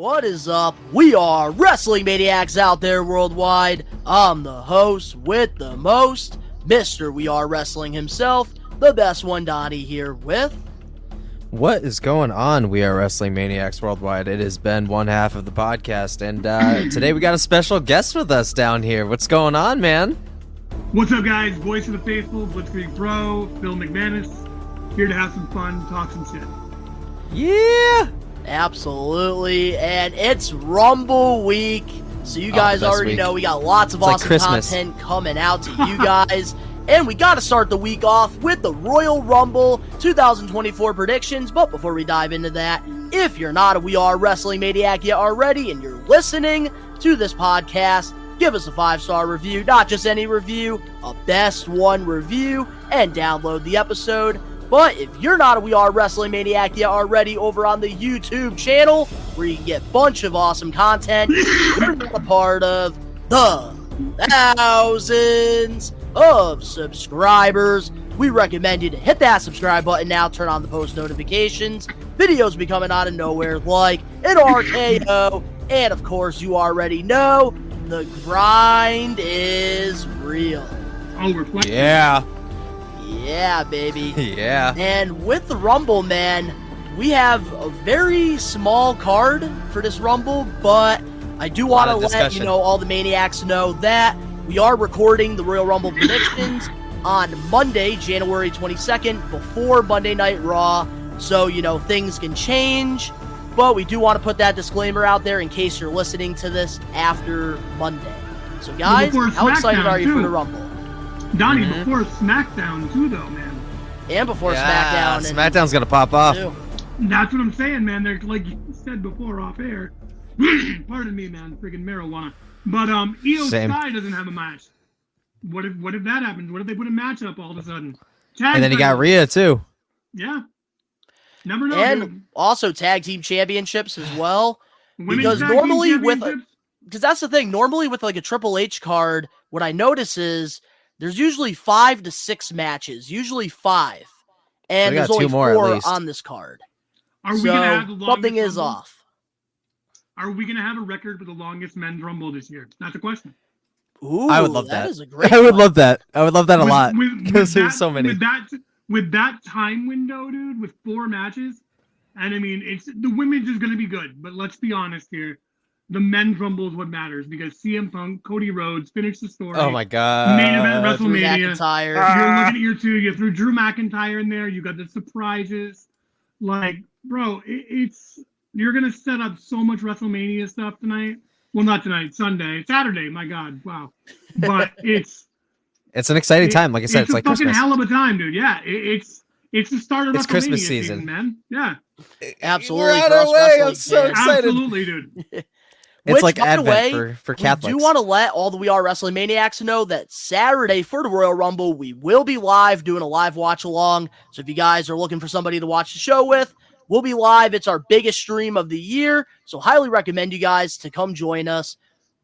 What is up? We are Wrestling Maniacs out there worldwide. I'm the host with the most, Mr. We Are Wrestling himself, the best One Donnie here with... What is going on, We Are Wrestling Maniacs Worldwide? It has been one half of the podcast, and today we got a special guest with us down here. What's going on, man? What's up, guys? Voice of the Faithful, Blitzkrieg Pro, Phil McManus, here to have some fun, talk some shit. Yeah! Absolutely, and it's Rumble Week, so you guys already know we got lots of awesome content coming out to you guys. And we got to start the week off with the Royal Rumble 2024 predictions. But before we dive into that, if you're not a We Are Wrestling Maniac yet already and you're listening to this podcast, give us a 5-star review, not just any review, a best one review, and download the episode. But if you're not a We Are Wrestling Maniac yet already over on the YouTube channel, where you can get a bunch of awesome content, you're not a part of the thousands of subscribers. We recommend you to hit that subscribe button now, turn on the post notifications. Videos be coming out of nowhere like an RKO, and of course you already know the grind is real. Oh, we're playing. Yeah, baby. Yeah. And with the Rumble, man, we have a very small card for this Rumble, but I do want to let you know, all the Maniacs know that we are recording the Royal Rumble predictions on Monday, January 22nd, before Monday Night Raw. So, things can change, but we do want to put that disclaimer out there in case you're listening to this after Monday. So, guys, how excited are you for the Rumble? Donnie, before SmackDown, too, though, man. And before SmackDown. SmackDown's going to pop off. That's what I'm saying, man. They're, like you said before off air. Pardon me, man. Freaking marijuana. But Io Sky doesn't have a match. What if that happens? What if they put a match up all of a sudden? And then you got Rhea, too. Yeah. Never know. And dude. also tag team championships as well. Because normally because that's the thing. Normally with like a Triple H card, what I notice is there's usually 5 to 6 matches. Usually 5. And there's only 4 on this card. Are we gonna have the longest something is Rumble? off. Are we going to have a record for the longest men's Rumble this year? That's the question. Ooh, I would love that. Is a great I would love that. I would love that a lot. Because there's so many. With that time window, dude, with 4 matches, and I mean, the women's is going to be good, but let's be honest here. The men's Rumble is what matters because CM Punk, Cody Rhodes finished the story. Oh my God. Main event WrestleMania. You're looking at your 2. You threw Drew McIntyre in there. You got the surprises. Like, bro, you're going to set up so much WrestleMania stuff tonight. Well, not tonight, Sunday. Saturday, my God. Wow. But it's an exciting time. Like I said, it's like Christmas. It's a fucking hell Christmas. of a time, dude. Yeah, it's the start of WrestleMania Christmas season, man. Yeah. Absolutely. We're on our way. I'm so excited. Absolutely, dude. It's like Advent for Catholics. We do want to let all the We Are Wrestling Maniacs know that Saturday for the Royal Rumble, we will be live doing a live watch along. So if you guys are looking for somebody to watch the show with, we'll be live. It's our biggest stream of the year, so highly recommend you guys to come join us.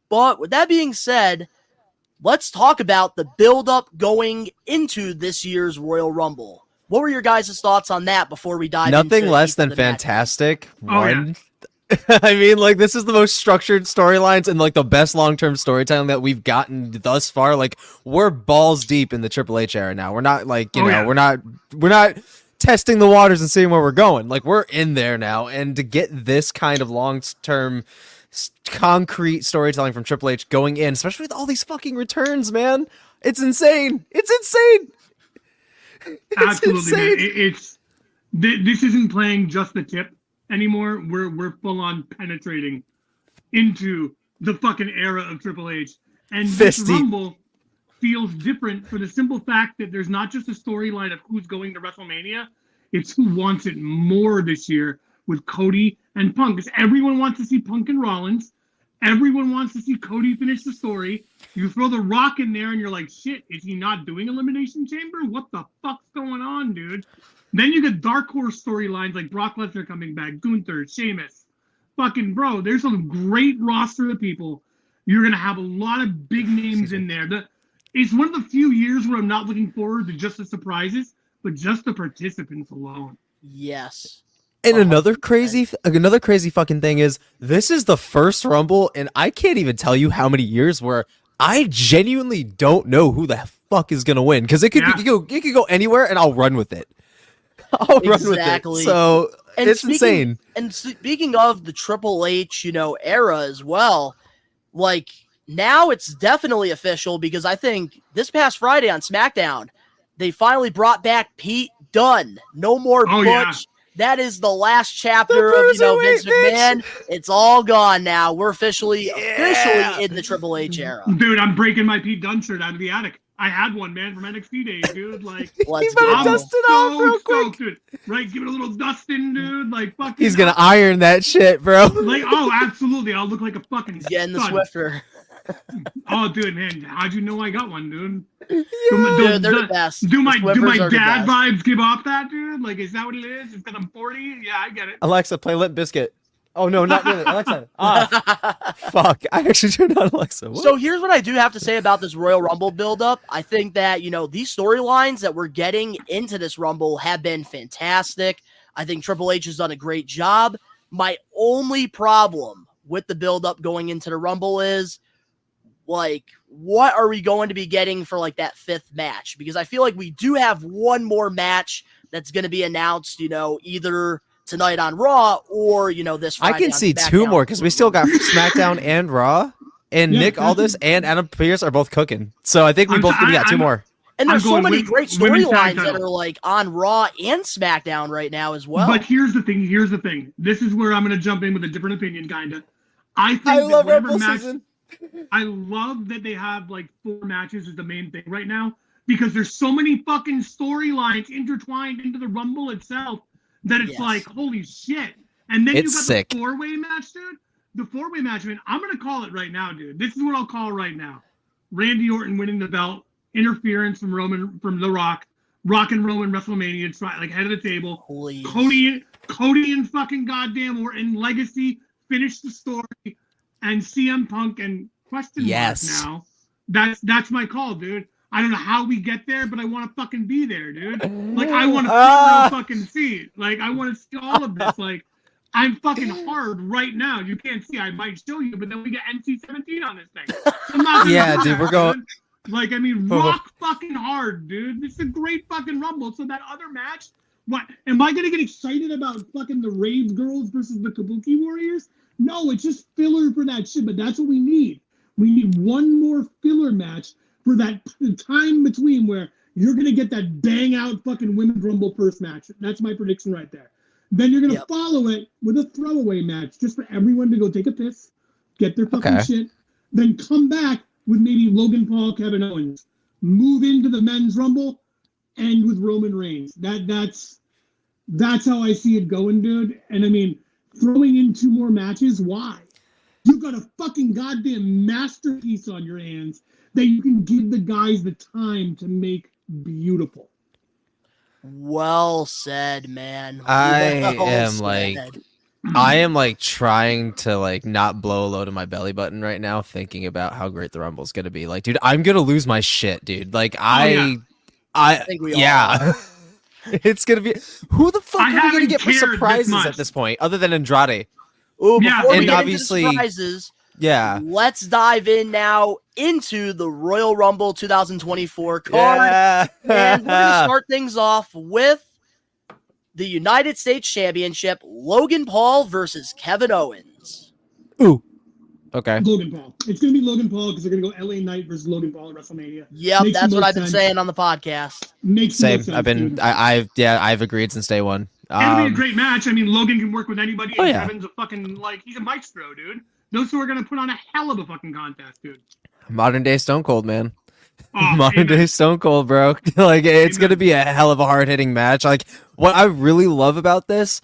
But with that being said, let's talk about the build-up going into this year's Royal Rumble. What were your guys' thoughts on that before we dive into Nothing less than fantastic. Yeah. I mean, like, this is the most structured storylines and, like, the best long-term storytelling that we've gotten thus far. Like, we're balls deep in the Triple H era now. We're not, like, we're not testing the waters and seeing where we're going. Like, we're in there now, and to get this kind of long-term concrete storytelling from Triple H going in, especially with all these fucking returns, man, it's insane. It's insane. Absolutely, man. This isn't playing just the tip anymore. We're full on penetrating into the fucking era of Triple H, and this Rumble feels different for the simple fact that there's not just a storyline of who's going to WrestleMania, it's who wants it more this year with Cody and Punk. Because everyone wants to see Punk and Rollins. Everyone wants to see Cody finish the story. You throw The Rock in there and you're like, shit, is he not doing Elimination Chamber? What the fuck's going on, dude? Then you get Dark Horse storylines like Brock Lesnar coming back, Gunther, Sheamus. Fucking bro, there's a great roster of people. You're going to have a lot of big names in there. It's one of the few years where I'm not looking forward to just the surprises, but just the participants alone. Yes. And another crazy fucking thing is this is the first Rumble, and I can't even tell you how many years where I genuinely don't know who the fuck is gonna win because it could go anywhere, and I'll run with it. I'll run with it. So it's insane. And speaking of the Triple H, era as well, like now it's definitely official because I think this past Friday on SmackDown, they finally brought back Pete Dunne. No more Butch. Yeah. That is the last chapter of Vince McMahon. It's all gone now. We're officially in the Triple H era. Dude, I'm breaking my Pete Dunne shirt out of the attic. I had one, man, from NXT days, dude. Like, let's go. Dust it off real quick. Dude. Right, give it a little dusting, dude. Like, fucking. He's gonna iron that shit, bro. Like, oh, absolutely. I'll look like a fucking. Getting the Swifter. Oh, dude, man, how'd you know I got one, dude? Yeah. Dude, they're the best. Do my dad vibes give off that, dude? Like, is that what it is? It's because I'm 40? Yeah, I get it. Alexa, play Limp Bizkit. Oh, no, not really. Alexa. Fuck. I actually turned on Alexa. What? So here's what I do have to say about this Royal Rumble build-up. I think that, these storylines that we're getting into this Rumble have been fantastic. I think Triple H has done a great job. My only problem with the build-up going into the Rumble is, like, what are we going to be getting for, like, that fifth match? Because I feel like we do have one more match that's going to be announced, either tonight on Raw or, this Friday. I can see two more because we still got SmackDown and Raw. And Nick Aldis and Adam Pearce are both cooking. So I think we got two more. And there's so many great storylines that are, like, on Raw and SmackDown right now as well. But here's the thing. This is where I'm going to jump in with a different opinion, kind of. I love Rumble season. I love that they have like 4 matches is the main thing right now because there's so many fucking storylines intertwined into the Rumble itself that it's like, holy shit. And then you got the 4-way match, dude. The 4-way match, man, I'm going to call it right now, dude. This is what I'll call right now. Randy Orton winning the belt, interference from The Rock and Roman WrestleMania, like head of the table. Holy Cody and fucking goddamn Orton, legacy, finish the story. And CM Punk and question mark now. That's my call, dude. I don't know how we get there, but I want to fucking be there, dude. Like, I want to fucking see it. Like, I want to see all of this. Like, I'm fucking hard right now. You can't see. I might show you, but then we get NC-17 on this thing. So dude, we're going. Like, I mean, rock fucking hard, dude. This is a great fucking Rumble. So that other match, what? Am I going to get excited about fucking the Rave Girls versus the Kabuki Warriors? No, it's just filler for that shit, but that's what we need. We need one more filler match for that time between where you're going to get that bang out fucking Women's Rumble first match. That's my prediction right there. Then you're going to follow it with a throwaway match just for everyone to go take a piss, get their fucking shit, then come back with maybe Logan Paul, Kevin Owens, move into the Men's Rumble, end with Roman Reigns. That's how I see it going, dude. And I mean, throwing in 2 more matches, why? You've got a fucking goddamn masterpiece on your hands that you can give the guys the time to make beautiful. Well said, man. I am trying to like not blow a load of my belly button right now, thinking about how great the Rumble's gonna be. Like, dude, I'm gonna lose my shit, dude. Like, I think we all It's gonna be who the fuck are we gonna get for surprises at this point, other than Andrade? Before we get obviously into the surprises, let's dive in now into the Royal Rumble 2024 card, and we're gonna start things off with the United States Championship: Logan Paul versus Kevin Owens. Ooh. Okay. Logan Paul. It's going to be Logan Paul because they're going to go LA Knight versus Logan Paul at WrestleMania. Yep, that's what I've been saying on the podcast. Same. I've agreed since day one. It'll be a great match. I mean, Logan can work with anybody. And Kevin's a fucking, like, he's a maestro, dude. Those two are going to put on a hell of a fucking contest, dude. Modern day Stone Cold, man. Modern day Stone Cold, bro. Like, it's going to be a hell of a hard-hitting match. Like, what I really love about this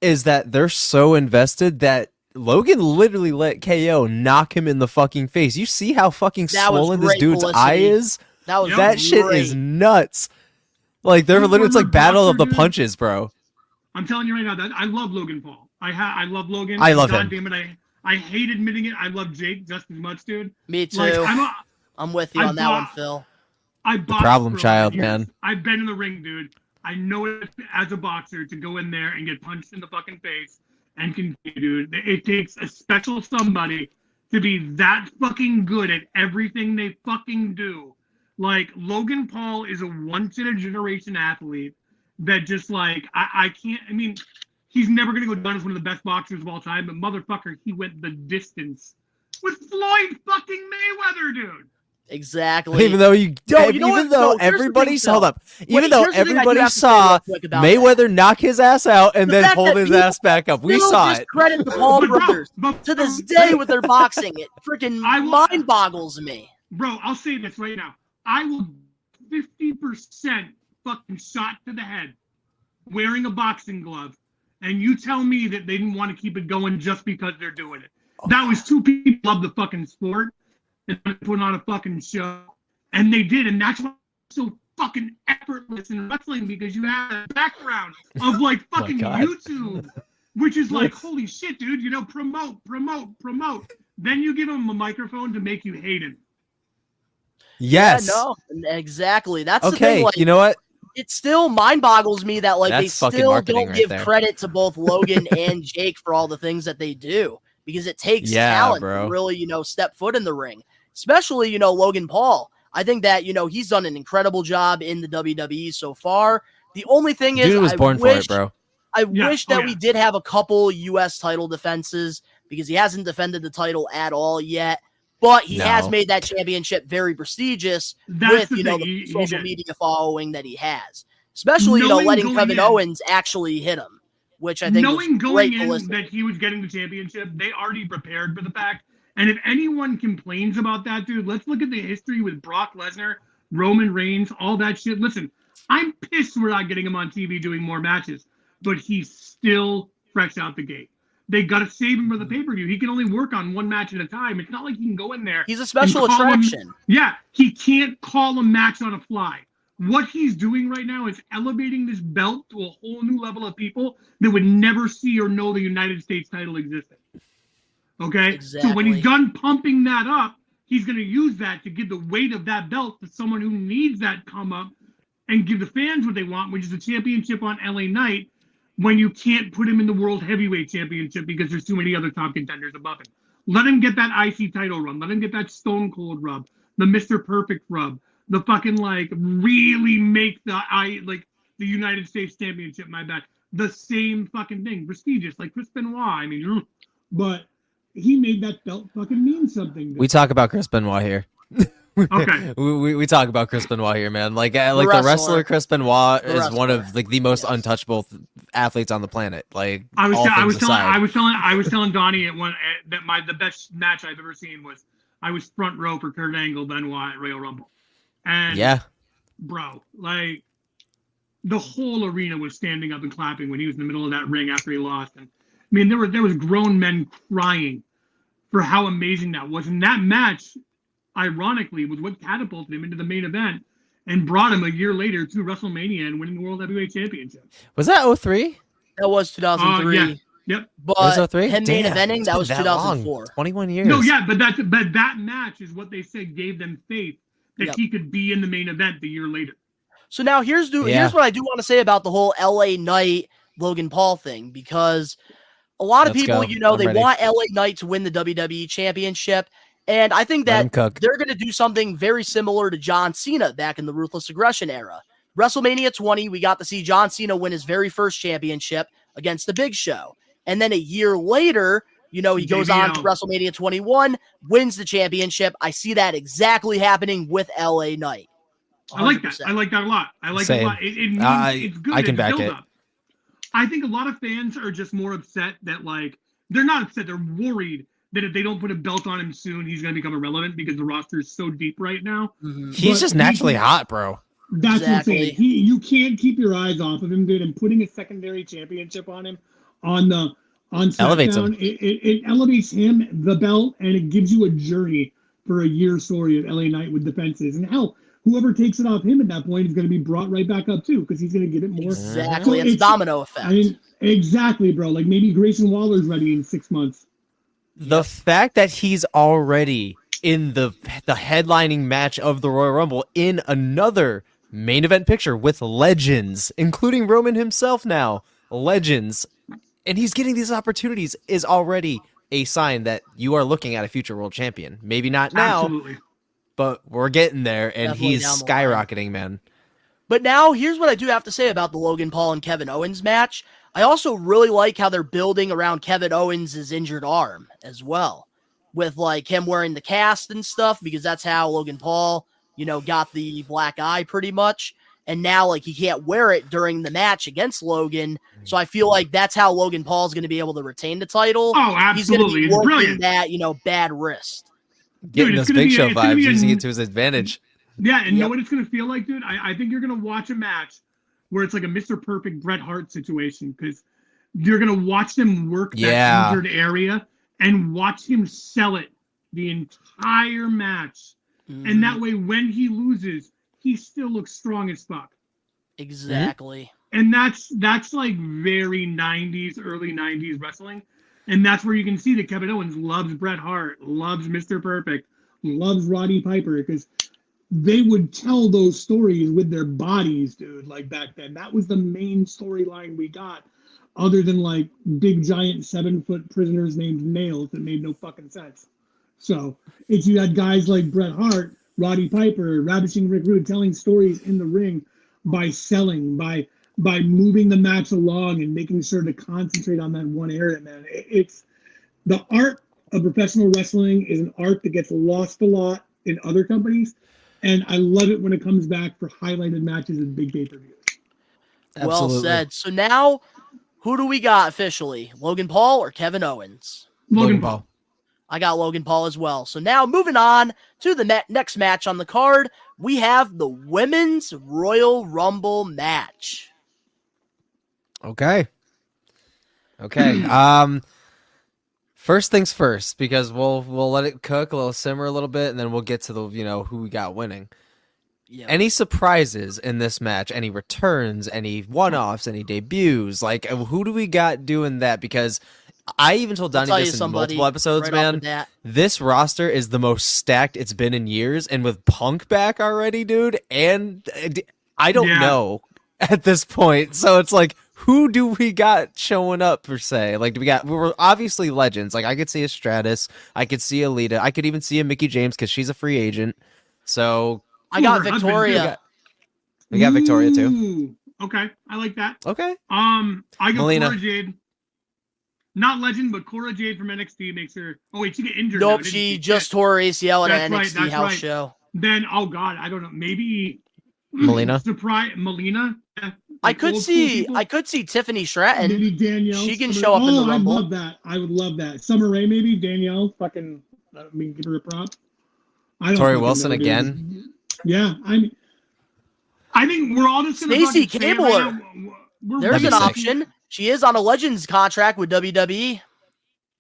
is that they're so invested that Logan literally let KO knock him in the fucking face. You see how fucking swollen this dude's eye is? That shit is nuts. Like, they're literally, it's like battle of the punches, bro. I'm telling you right now that I love Logan Paul. I love Logan. I love him. God damn it, I hate admitting it. I love Jake just as much, dude. Me too. Like, I'm with you on that one, Phil. The problem child, man. I've been in the ring, dude. I know it as a boxer to go in there and get punched in the fucking face and continue, dude. It takes a special somebody to be that fucking good at everything they fucking do. Like, Logan Paul is a once-in-a-generation athlete that just, like, I can't, I mean, he's never going to go down as one of the best boxers of all time, but motherfucker, he went the distance with Floyd fucking Mayweather, dude. Exactly. Even though everybody saw Mayweather knock his ass out and then hold his ass back up. We saw it. Credit the Paul brothers to this day with their boxing. It freaking mind boggles me. Bro, I'll say this right now. I will 50% fucking shot to the head wearing a boxing glove, and you tell me that they didn't want to keep it going just because they're doing it. That was two people love the fucking sport and put on a fucking show, and they did, and that's why it's so fucking effortless in wrestling, because you have a background of like fucking YouTube, which is like, holy shit, dude, you know, promote. Then you give him a microphone to make you hate him. Yes. Yeah, no, exactly. That's okay. The thing. Like, you know what? It still mind boggles me that like That's they still don't give there. credit to both Logan and Jake for all the things that they do, because it takes talent to really, you know, step foot in the ring. Especially, you know, Logan Paul. I think that, you know, he's done an incredible job in the WWE so far. The only thing is, dude was born for it, bro. I wish that we did have a couple U.S. title defenses, because he hasn't defended the title at all yet. But he has made that championship very prestigious with, you know, the social media following that he has. Especially, you know, letting Kevin Owens actually hit him, which I think knowing going in that he was getting the championship, they already prepared for the fact. And if anyone complains about that, dude, let's look at the history with Brock Lesnar, Roman Reigns, all that shit. Listen, I'm pissed we're not getting him on TV doing more matches, but he's still fresh out the gate. They got to save him for the pay-per-view. He can only work on one match at a time. It's not like he can go in there. He's a special attraction. He can't call a match on a fly. What he's doing right now is elevating this belt to a whole new level of people that would never see or know the United States title existed. Okay? Exactly. So when he's done pumping that up, he's going to use that to give the weight of that belt to someone who needs that come up and give the fans what they want, which is a championship on LA Knight, when you can't put him in the World Heavyweight Championship because there's too many other top contenders above him. Let him get that IC title run. Let him get that Stone Cold rub, the Mr. Perfect rub, the fucking, like, really make the United States Championship, my bad, the same fucking thing. Prestigious, like Chris Benoit. I mean, but he made that belt fucking mean something. We talk about Chris Benoit here. Okay. we talk about Chris Benoit here, man. Like the wrestler Chris Benoit is one of like the most untouchable athletes on the planet. Like I was telling Donnie that the best match I've ever seen was I was front row for Kurt Angle Benoit at Royal Rumble, and bro, like the whole arena was standing up and clapping when he was in the middle of that ring after he lost, and I mean there was grown men crying for how amazing that was, and that match, ironically, was what catapulted him into the main event and brought him a year later to WrestleMania and winning the World Heavyweight Championship. Was that 03? That was 2003. Yeah. Yep. But was 03? him main eventing, that was 2004. 21 years. No, yeah, but that match is what they said gave them faith that he could be in the main event the year later. So now here's what I do want to say about the whole LA Knight Logan Paul thing, because a lot of people, you know, they want LA Knight to win the WWE Championship. And I think that they're going to do something very similar to John Cena back in the Ruthless Aggression era. WrestleMania 20, we got to see John Cena win his very first championship against The Big Show. And then a year later, you know, he goes on to WrestleMania 21, wins the championship. I see that exactly happening with LA Knight. 100%. I like that. I like that a lot. I like it a lot. It's good. I can back it. I think a lot of fans are just more upset that, like, they're not upset. They're worried that if they don't put a belt on him soon, he's going to become irrelevant because the roster is so deep right now. Mm-hmm. He's just naturally hot, bro. That's insane. You can't keep your eyes off of him, dude. And putting a secondary championship on him on SmackDown, elevates him. It elevates him, the belt, and it gives you a journey for a year story of LA Knight with defenses. And hell, whoever takes it off him at that point is going to be brought right back up too, because he's going to give it more. Exactly, it's domino effect. I mean, exactly, bro. Like maybe Grayson Waller's ready in 6 months. The fact that he's already in the headlining match of the Royal Rumble in another main event picture with legends, including Roman himself now. Legends. And he's getting these opportunities is already a sign that you are looking at a future world champion. Maybe not now, Absolutely. but we're getting there, and Definitely he's down the skyrocketing, man. But now, here's what I do have to say about the Logan Paul and Kevin Owens match. I also really like how they're building around Kevin Owens' injured arm as well, with like him wearing the cast and stuff, because that's how Logan Paul, got the black eye pretty much. And now, like, he can't wear it during the match against Logan. So I feel like that's how Logan Paul's going to be able to retain the title. Oh, absolutely. He's going to be working brilliant. that, bad wrist. Getting those Big Show vibes, using it to his advantage. Yeah, and you know what it's going to feel like, dude? I think you're going to watch a match where it's like a Mr. Perfect Bret Hart situation, because you're going to watch them work that injured area and watch him sell it the entire match. And that way, when he loses, he still looks strong as fuck. Exactly. And that's like very 90s, early 90s wrestling. And that's where you can see that Kevin Owens loves Bret Hart, loves Mr. Perfect, loves Roddy Piper, because they would tell those stories with their bodies, dude, like back then. That was the main storyline we got, other than like big giant 7-foot prisoners named Nails that made no fucking sense. So if you had guys like Bret Hart, Roddy Piper, Ravishing Rick Rude telling stories in the ring by selling, by moving the match along and making sure to concentrate on that one area, man. It's the art of professional wrestling is an art that gets lost a lot in other companies, and I love it when it comes back for highlighted matches and big pay-per-views. Well said. So now, who do we got officially? Logan Paul or Kevin Owens? Logan Paul. I got Logan Paul as well. So now, moving on to the next match on the card, we have the Women's Royal Rumble match. Okay. First things first, because we'll let it cook, a little simmer a little bit, and then we'll get to the who we got winning. Yep. Any surprises in this match? Any returns? Any one-offs? Any debuts? Like, who do we got doing that? Because I even told Donnie this in multiple episodes, man. This roster is the most stacked it's been in years, and with Punk back already, dude, and I don't know at this point. So it's like, who do we got showing up, per se? Like, we're obviously legends. Like, I could see a Stratus, I could see a Lita, I could even see a Mickey James because she's a free agent. So I got Victoria. We got Victoria too. Okay, I like that. Okay. I got Melina. Cora Jade. Not legend, but Cora Jade from NXT makes her. Oh wait, she get injured. Nope, she just tore ACL at an NXT house show. Then, oh god, I don't know. Maybe Melina. Surprise, Melina. I could see Tiffany Stratton. Maybe Danielle. She can show up in the Rumble. I love that. I would love that. Summer Rae, maybe Danielle. Fucking, give her a prop. Tori Wilson again. Yeah, I think we're all just gonna. Stacey Gabler. There's an option. She is on a Legends contract with WWE.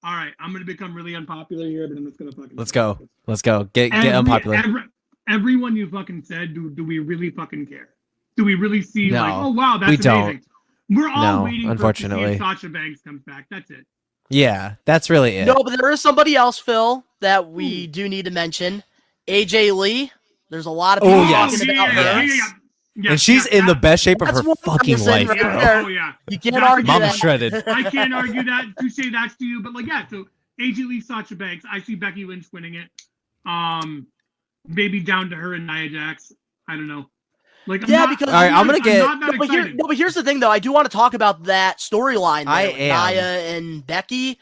All right, I'm gonna become really unpopular here, but I'm just gonna fucking. Let's go. Get unpopular. Everyone you fucking said, do we really fucking care? Do we really see No, like, oh wow, that's we amazing? Don't. We're all waiting unfortunately. for to see if Sasha Banks comes back. That's it. Yeah, that's really it. No, but there is somebody else, Phil, that we do need to mention. AJ Lee. There's a lot of people talking about her. Yeah, and she's in the best shape of her fucking life, right bro. there. Oh yeah, you can't argue Mama that. shredded. I can't argue that. To say that's to you, but like so AJ Lee, Sasha Banks. I see Becky Lynch winning it. Maybe down to her and Nia Jax. I don't know. Like because all right, I'm gonna get. But here's the thing, though. I do want to talk about that storyline. Nia and Becky.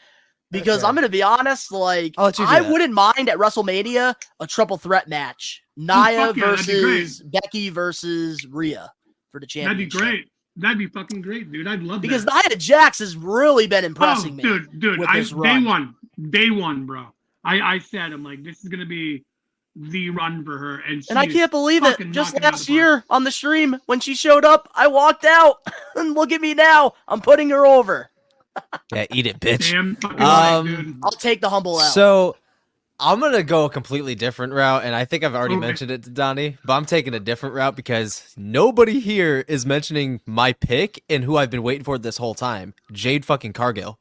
Because I'm gonna be honest, like I wouldn't mind at WrestleMania a triple threat match. Nia versus Becky versus Rhea for the championship. That'd be great. That'd be fucking great, dude. I'd love that. Because Nia Jax has really been impressing me. Dude, day one, bro. I said, I'm like, this is gonna be the run for her, and I can't believe it. Just last year on the stream when she showed up, I walked out, and look at me now. I'm putting her over. Yeah, eat it, bitch. Damn dude. I'll take the humble out. So I'm gonna go a completely different route, and I think I've already mentioned it to Donnie, but I'm taking a different route because nobody here is mentioning my pick and who I've been waiting for this whole time, Jade fucking Cargill.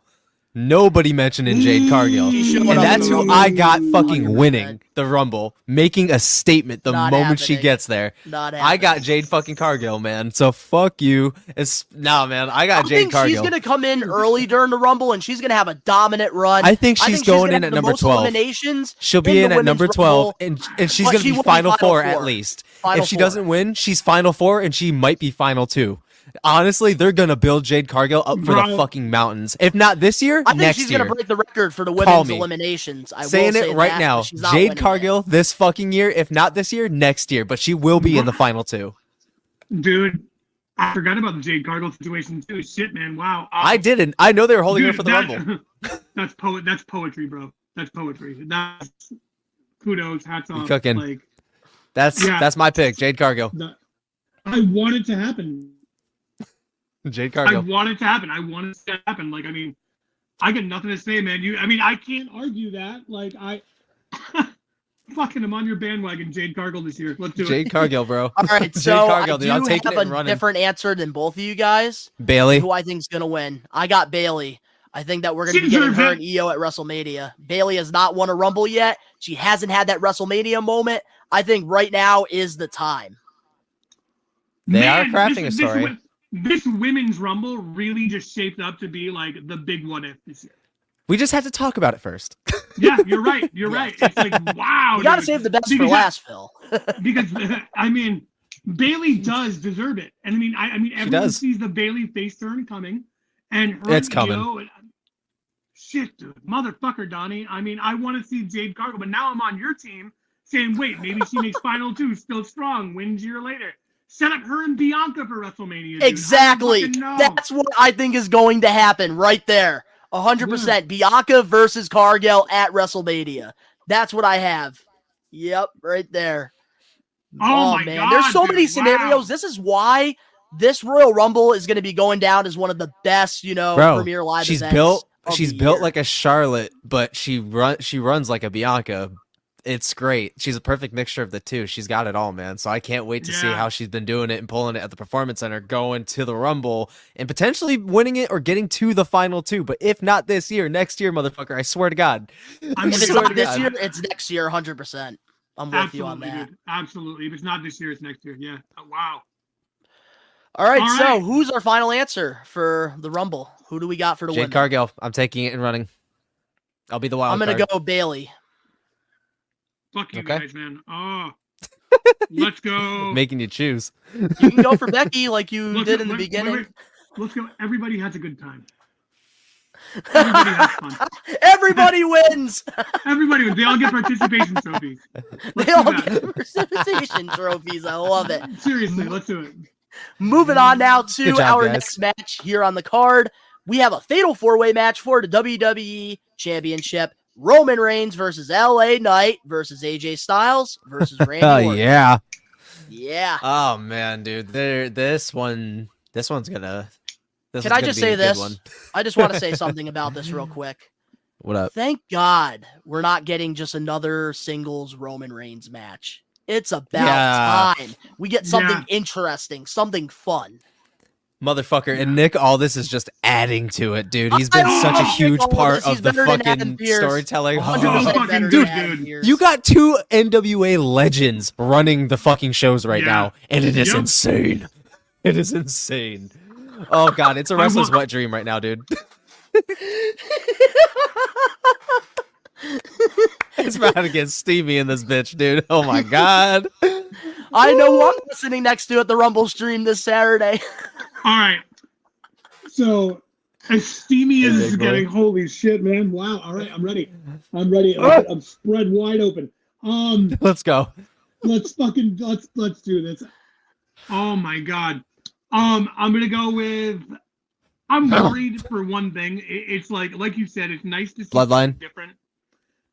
Nobody mentioning Jade Cargill. And that's who I got fucking 100%. winning the Rumble, making a statement the moment she gets there. I got Jade fucking Cargill, man. So fuck you. Man, I got Jade Cargill. She's going to come in early during the Rumble, and she's going to have a dominant run. I think she's going in at number 12. She'll be in at number 12, and she's going to be Final Four at least. If she doesn't win, she's Final Four, and she might be Final 2. Honestly, they're going to build Jade Cargill up for the fucking mountains. If not this year, next year. I think she's going to break the record for the women's eliminations. Saying it right now. Jade Cargill this fucking year. If not this year, next year. But she will be in the Final 2. Dude, I forgot about the Jade Cargill situation too. Shit, man. Wow. I didn't. I know they were holding her for the Rumble. That's poetry, bro. That's poetry. That's kudos. Hats off. Cooking. Like, that's my pick. Jade Cargill. I want it to happen. Jade Cargill. I want it to happen. I want it to happen. Like, I mean, I got nothing to say, man. I can't argue that. Like, fucking, I'm on your bandwagon, Jade Cargill this year. Let's do it. Jade Cargill, bro. All right, so I do have a different answer than both of you guys. Bailey. Who I think is going to win. I got Bailey. I think that we're going to be getting her and EO at WrestleMania. Bailey has not won a Rumble yet. She hasn't had that WrestleMania moment. I think right now is the time. They are crafting a story. This women's Rumble really just shaped up to be like the big what if this year. We just had to talk about it first. Yeah, you're right. You're right. It's like, wow. You got to save the best for last, Phil. Because, I mean, Bailey does deserve it. And I mean, everyone sees the Bailey face turn coming. And it's coming. Shit, dude. Motherfucker, Donnie. I mean, I want to see Jade Cargill, but now I'm on your team saying, wait, maybe she makes Final 2 still strong, wins a year later. Set up her and Bianca for WrestleMania. Dude. Exactly. That's what I think is going to happen right there. 100%. Bianca versus Cargill at WrestleMania. That's what I have. Yep, right there. Oh man. God, there's so many scenarios. This is why this Royal Rumble is going to be going down as one of the best, premier live events. She's built like a Charlotte, but she runs like a Bianca. It's great. She's a perfect mixture of the two. She's got it all, man. So I can't wait to see how she's been doing it and pulling it at the Performance Center, going to the Rumble, and potentially winning it or getting to the Final 2. But if not this year, next year, motherfucker, I swear to God. If it's not this year, it's next year, 100%. I'm with you on that. Dude. Absolutely. If it's not this year, it's next year. Yeah. Wow. All right, so who's our final answer for the Rumble? Who do we got for the women? Jade Cargill. I'm taking it and running. I'll be the wild card. I'm going to go Bailey. Fuck you guys, man. Oh, let's go. Making you choose. You can go for Becky like you did in the beginning. Let's go. Everybody has a good time. Everybody has fun. Everybody wins. Everybody wins. They all get participation trophies. They all get participation trophies. I love it. Seriously, let's do it. Moving on now to our next match here on the card. We have a fatal four-way match for the WWE Championship. Roman Reigns versus LA Knight versus AJ Styles versus Randy Orton. Yeah. Yeah. Oh man, dude. This one's gonna. Can I just say this? I just want to say something about this real quick. What up? Thank God we're not getting just another singles Roman Reigns match. It's about time we get something interesting, something fun. Motherfucker, and Nick, all this is just adding to it, dude. He's been such a huge part of the fucking storytelling. Dude, you got two NWA legends running the fucking shows right now, and it is insane. It is insane. Oh god, it's a wrestler's wet dream right now, dude. It's about to get steamy in this bitch, dude. Oh my god. I know who I'm listening next to at the Rumble stream this Saturday. All right. So, as steamy as it's getting, holy shit, man. Wow. All right, I'm ready. I'm spread wide open. Let's go. Let's do this. Oh my god. I'm gonna go with. I'm worried for one thing. It's like you said, it's nice to see Bloodline different.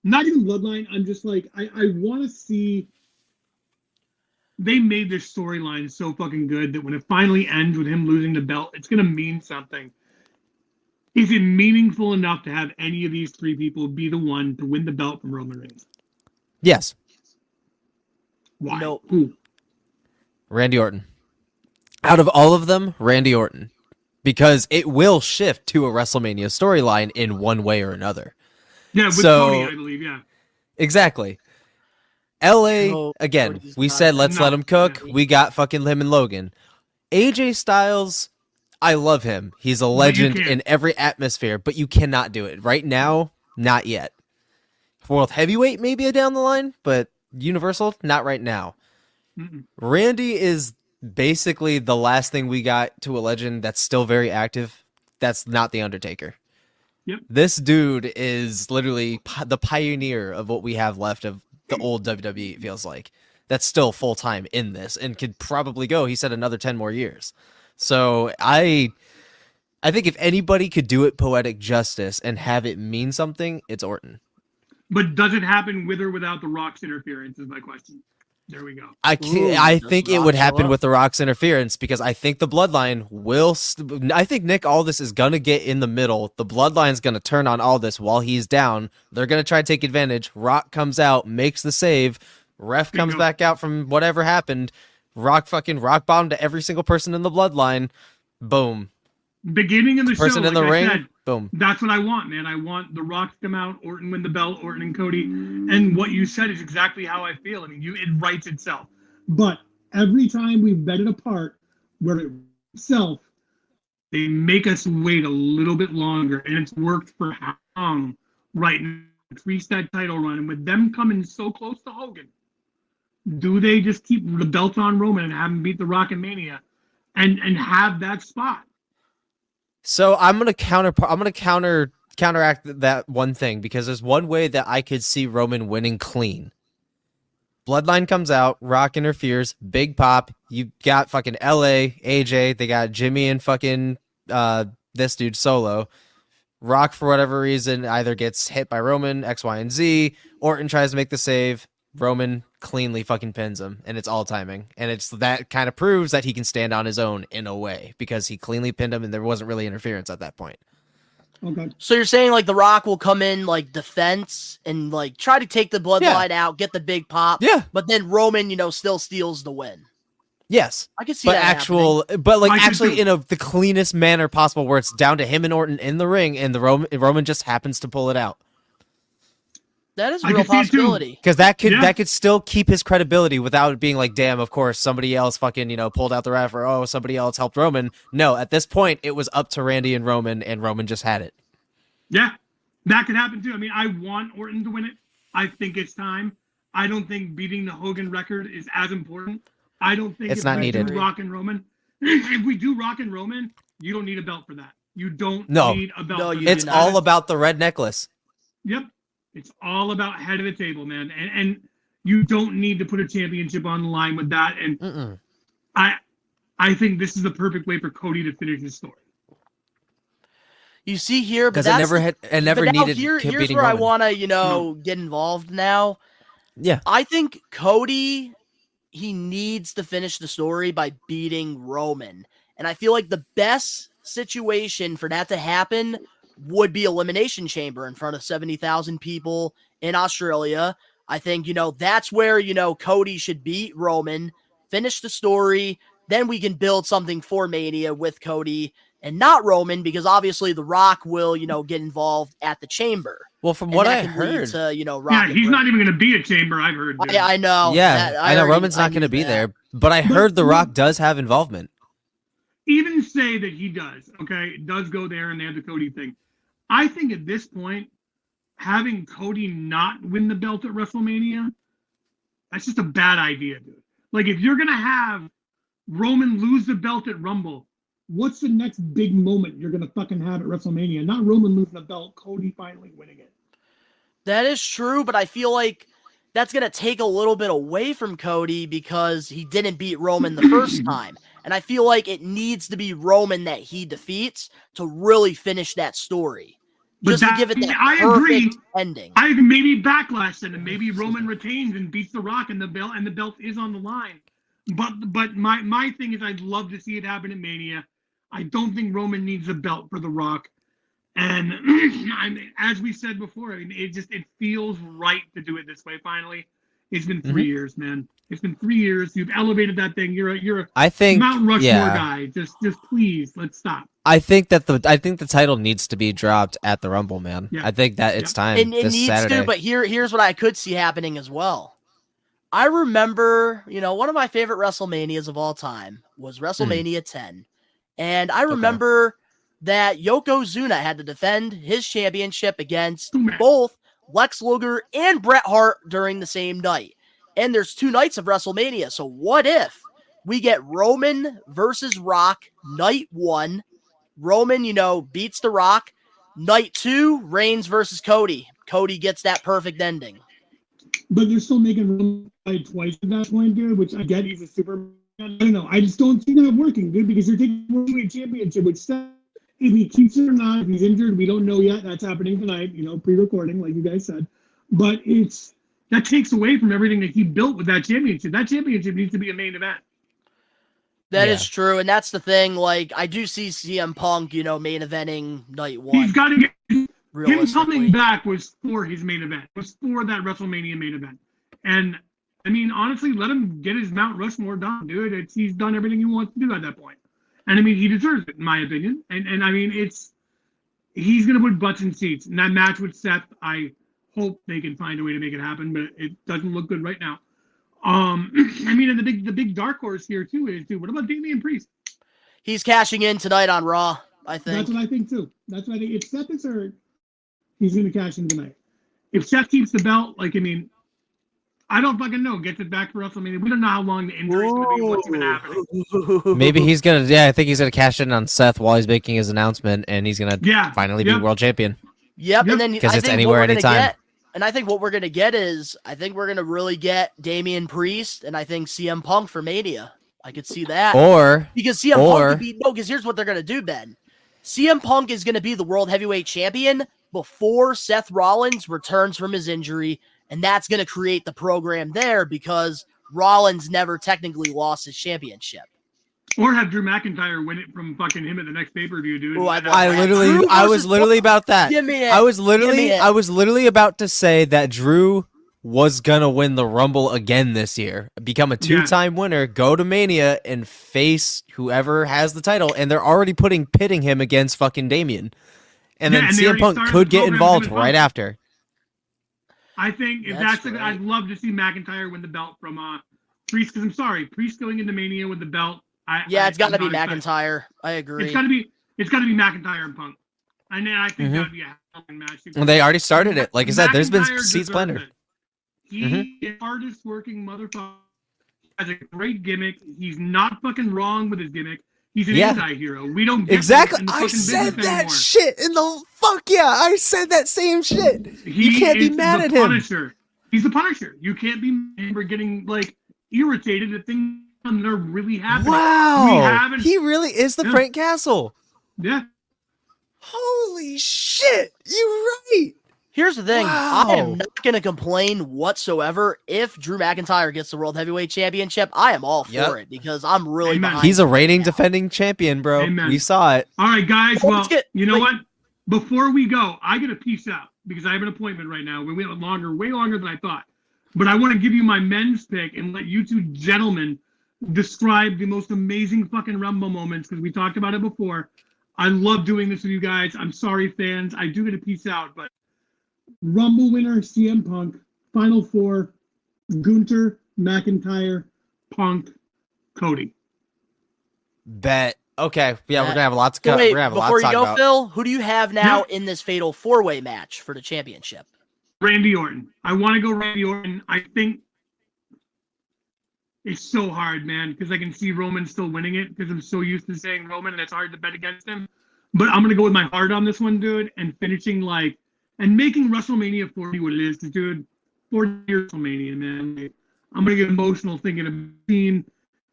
Not even Bloodline. I'm just like I want to see. They made this storyline so fucking good that when it finally ends with him losing the belt, it's gonna mean something. Is it meaningful enough to have any of these three people be the one to win the belt from Roman Reigns? Yes. Why? Nope. Who? Randy Orton. Out of all of them, Randy Orton. because it will shift to a WrestleMania storyline in one way or another. Yeah, with Cody, I believe, yeah. Exactly. LA, again, we said let's let him cook. Yeah. We got fucking him and Logan. AJ Styles, I love him. He's a legend in every atmosphere, but you cannot do it. Right now, not yet. World Heavyweight, maybe down the line, but Universal, not right now. Mm-mm. Randy is basically the last thing we got to a legend that's still very active. That's not The Undertaker. Yep. This dude is literally the pioneer of what we have left of the old WWE, it feels like. That's still full-time in this and could probably go, he said, another 10 more years. So I think if anybody could do it poetic justice and have it mean something, it's Orton. But does it happen with or without The Rock's interference is my question. There we go. I think it would happen with The Rock's interference because I think the Bloodline will... I think Nick Aldis is going to get in the middle. The Bloodline's going to turn on Aldis while he's down. They're going to try to take advantage. Rock comes out, makes the save. Ref comes back out from whatever happened. Rock bottom to every single person in the Bloodline. Boom. Beginning of the person show, in the ring. Said, boom. That's what I want, man. I want The Rock to come out, Orton win the belt, Orton and Cody. And what you said is exactly how I feel. I mean, it writes itself. But every time we've bet it apart, where it itself, they make us wait a little bit longer, and it's worked for how long right now? Increase that title run, and with them coming so close to Hogan, do they just keep the belt on Roman and have him beat The Rock in Mania, and have that spot? So I'm gonna counteract that one thing because there's one way that I could see Roman winning clean. Bloodline comes out, Rock interferes, big pop. You got fucking LA, AJ. They got Jimmy and fucking this dude Solo. Rock for whatever reason either gets hit by Roman, X, Y, and Z. Orton tries to make the save. Roman cleanly fucking pins him, and it's all timing. And it's that kind of proves that he can stand on his own in a way because he cleanly pinned him, and there wasn't really interference at that point. Okay. So you're saying like The Rock will come in like defense and like try to take the Bloodline out, get the big pop. Yeah. But then Roman, still steals the win. Yes, I can see that actually in the cleanest manner possible, where it's down to him and Orton in the ring, and the Roman just happens to pull it out. That is a real possibility. Because that could still keep his credibility without it being like, damn, of course, somebody else fucking, pulled out the ref, or, somebody else helped Roman. No, at this point, it was up to Randy and Roman just had it. Yeah, that could happen too. I mean, I want Orton to win it. I think it's time. I don't think beating the Hogan record is as important. I don't think it's not needed. Rock and Roman. If we do Rock and Roman, you don't need a belt for that. You don't need a belt. No, it's all about the red necklace. Yep. It's all about head of the table, man. And you don't need to put a championship on the line with that. And I think this is the perfect way for Cody to finish his story. You see here, because it never needed. Here's where Roman. I want to, get involved now. Yeah, I think Cody, he needs to finish the story by beating Roman, and I feel like the best situation for that to happen would be Elimination Chamber in front of 70,000 people in Australia. I think, that's where, Cody should beat Roman, finish the story. Then we can build something for Mania with Cody and not Roman, because obviously The Rock will, get involved at the Chamber. Well, from what I heard, Rock he's not even going to be at Chamber. I've heard. I know. Yeah, I know Roman's not going to be there, but I heard The Rock does have involvement. Even say that he does, okay, does go there and they have the Cody thing. I think at this point, having Cody not win the belt at WrestleMania, that's just a bad idea, dude. Like, if you're going to have Roman lose the belt at Rumble, what's the next big moment you're going to fucking have at WrestleMania? Not Roman losing the belt, Cody finally winning it. That is true, but I feel like that's going to take a little bit away from Cody because he didn't beat Roman the first time. And I feel like it needs to be Roman that he defeats to really finish that story. Just to give it that perfect ending. I maybe backlash then, and maybe Roman retains and beats The Rock, and the belt is on the line. But my thing is, I'd love to see it happen in Mania. I don't think Roman needs a belt for The Rock. And as we said before, it feels right to do it this way finally. It's been 3 years, man. It's been 3 years. You've elevated that thing. You're a I think Mount Rushmore guy. Just please, let's stop. I think the title needs to be dropped at the Rumble, man. Yeah. I think that it's time. It this needs Saturday. to, but here's what I could see happening as well. I remember, one of my favorite WrestleManias of all time was WrestleMania 10. And I remember that Yokozuna had to defend his championship against both Lex Luger and Bret Hart during the same night. And there's 2 nights of WrestleMania. So what if we get Roman versus Rock night 1? Roman, beats The Rock. Night 2, Reigns versus Cody. Cody gets that perfect ending. But they're still making Roman fight twice at that point, dude, which I get he's a super. I don't know. I just don't see that working, dude, because you're taking the World Championship, which if he keeps it or not, if he's injured, we don't know yet. That's happening tonight, pre-recording, like you guys said. But that takes away from everything that he built with that championship. That championship needs to be a main event. That is true, and that's the thing. Like, I do see CM Punk, main eventing night 1. He's got to get. Him coming back was for his main event. Was for that WrestleMania main event. And, I mean, honestly, let him get his Mount Rushmore done, dude. He's done everything he wants to do at that point. And, I mean, he deserves it, in my opinion. And I mean, he's going to put butts in seats. And that match with Seth, I hope they can find a way to make it happen, but it doesn't look good right now. I mean, and the big dark horse here, too, is, dude, what about Damian Priest? He's cashing in tonight on Raw, I think. That's what I think, too. That's what I think. If Seth is hurt, he's going to cash in tonight. If Seth keeps the belt, I don't fucking know. Gets it back for WrestleMania. We don't know how long the injury is going to be. What's even happening? Maybe he's going to, I think he's going to cash in on Seth while he's making his announcement, and he's going to finally be world champion. Yep, and then because it's anywhere, anytime. And I think what we're going to get is, I think we're going to really get Damian Priest, and I think CM Punk for Mania. I could see that. Because CM Punk could be, because here's what they're going to do, Ben. CM Punk is going to be the World Heavyweight Champion before Seth Rollins returns from his injury, and that's going to create the program there because Rollins never technically lost his championship. Or have Drew McIntyre win it from fucking him at the next pay-per-view, dude. Ooh, I was literally about that. I was literally about to say that Drew was gonna win the Rumble again this year, become a 2-time winner, go to Mania and face whoever has the title, and they're already pitting him against fucking Damian. And then CM Punk could get involved right after. I think if that's I'd love to see McIntyre win the belt from Priest, because I'm sorry, Priest going into Mania with the belt. It's got to be McIntyre. I agree. It's got to be McIntyre and Punk. And then I think that would be a fucking match. Well, they already started it. Like I said, there's been seats planted. He is the hardest working motherfucker. He has a great gimmick. He's not fucking wrong with his gimmick. He's an anti-hero. We don't get exactly. I said that shit in the I said that same shit. You can't be mad at him. Punisher. He's the Punisher. You can't be mad for getting irritated at things that are really happening. Wow, he really is the Frank Castle. Yeah. Holy shit, you're right. Here's the thing. Wow. I am not going to complain whatsoever if Drew McIntyre gets the World Heavyweight Championship. I am all for it because I'm really behind. He's a reigning defending champion, bro. Amen. We saw it. All right, guys. Well, you know what? Before we go, I got to peace out because I have an appointment right now. We went way longer than I thought. But I want to give you my men's pick and let you two gentlemen describe the most amazing fucking Rumble moments because we talked about it before. I love doing this with you guys. I'm sorry, fans. I do get to peace out, but Rumble winner CM Punk, Final Four, Gunther, McIntyre, Punk, Cody. Bet. Okay. Yeah, we're gonna have a lot to cut. Wait, before you go, Phil, who do you have now in this fatal 4-way match for the championship? Randy Orton. I want to go Randy Orton. I think it's so hard, man, because I can see Roman still winning it because I'm so used to saying Roman and it's hard to bet against him. But I'm gonna go with my heart on this one, dude, and finishing and making WrestleMania 40 what it is, dude. 40 years WrestleMania, man. I'm gonna get emotional thinking of a scene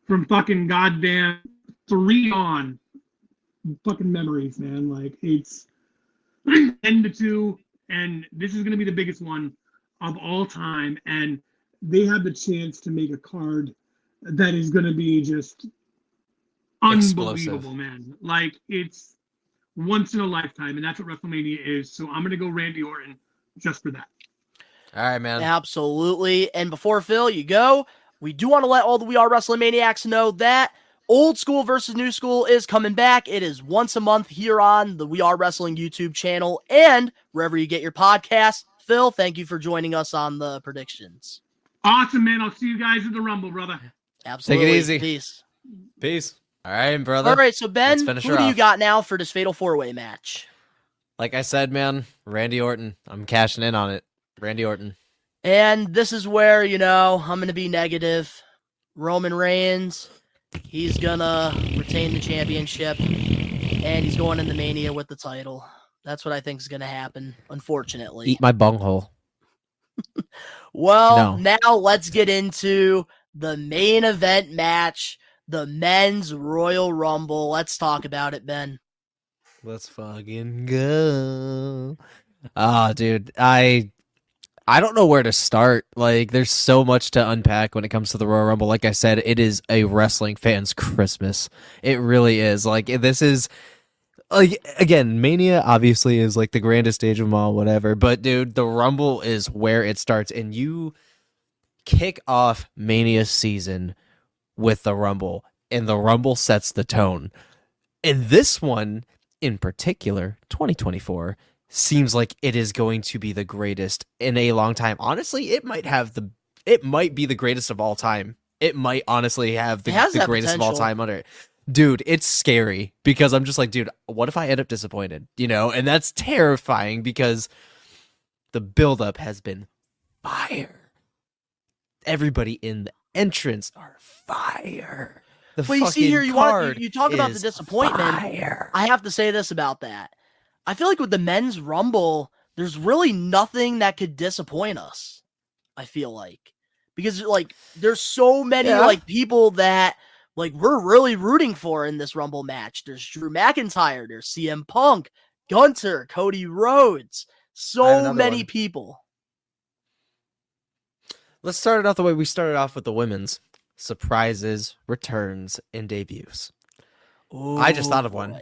from fucking goddamn 3 on. Fucking memories, man. It's 10-2, and this is gonna be the biggest one of all time. And they have the chance to make a card that is gonna be just unbelievable, man. It's once in a lifetime, and that's what WrestleMania is. So I'm going to go Randy Orton just for that. All right, man. Absolutely. And before, Phil, you go, we do want to let all the We Are Wrestling Maniacs know that Old School versus New School is coming back. It is once a month here on the We Are Wrestling YouTube channel and wherever you get your podcasts. Phil, thank you for joining us on the predictions. Awesome, man. I'll see you guys at the Rumble, brother. Absolutely. Take it easy. Peace. Peace. All right, brother. All right, so Ben, who do you got now for this Fatal 4-Way match? Like I said, man, Randy Orton. I'm cashing in on it. Randy Orton. And this is where, I'm going to be negative. Roman Reigns, he's going to retain the championship, and he's going into Mania with the title. That's what I think is going to happen, unfortunately. Eat my bunghole. Well, now let's get into the main event match, the men's Royal Rumble. Let's talk about it, Ben. Let's fucking go. Dude, I don't know where to start. Like, there's so much to unpack when it comes to the Royal Rumble. Like I said, it is a wrestling fan's Christmas. It really is. Like, this is, like, again, Mania obviously is like the grandest stage of them all, whatever. But dude, the Rumble is where it starts, and you kick off Mania season with the Rumble, and the Rumble sets the tone. And this one, in particular, 2024, seems like it is going to be the greatest in a long time. Honestly, it might be the greatest of all time. It might honestly have the greatest of all time under it. Dude, it's scary because I'm just like, dude, what if I end up disappointed? And that's terrifying because the buildup has been fire. Everybody in the entrance are fire. Well, you see here, you talk about the disappointment. Fire. I have to say this about that. I feel like with the men's Rumble, there's really nothing that could disappoint us. I feel like because there's so many people that we're really rooting for in this Rumble match. There's Drew McIntyre, there's CM Punk, Gunther, Cody Rhodes, so many people. Let's start it off the way we started off with the women's surprises, returns, and debuts. Ooh, I just thought of one.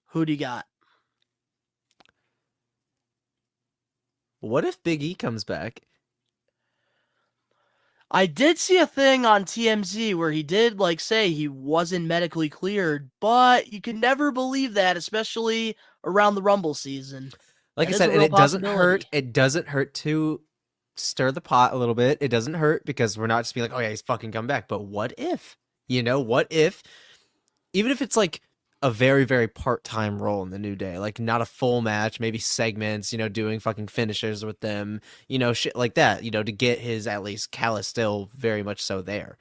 Who do you got? What if Big E comes back? I did see a thing on TMZ where he did say he wasn't medically cleared, but you can never believe that, especially around the Rumble season. Like I said, and it doesn't hurt. It doesn't hurt to stir the pot a little bit. It doesn't hurt because we're not just being like, oh yeah, he's fucking come back. But what if? What if? Even if it's a very, very part-time role in the New Day, not a full match, maybe segments, doing fucking finishers with them, shit like that, to get his at least Callis still very much so there.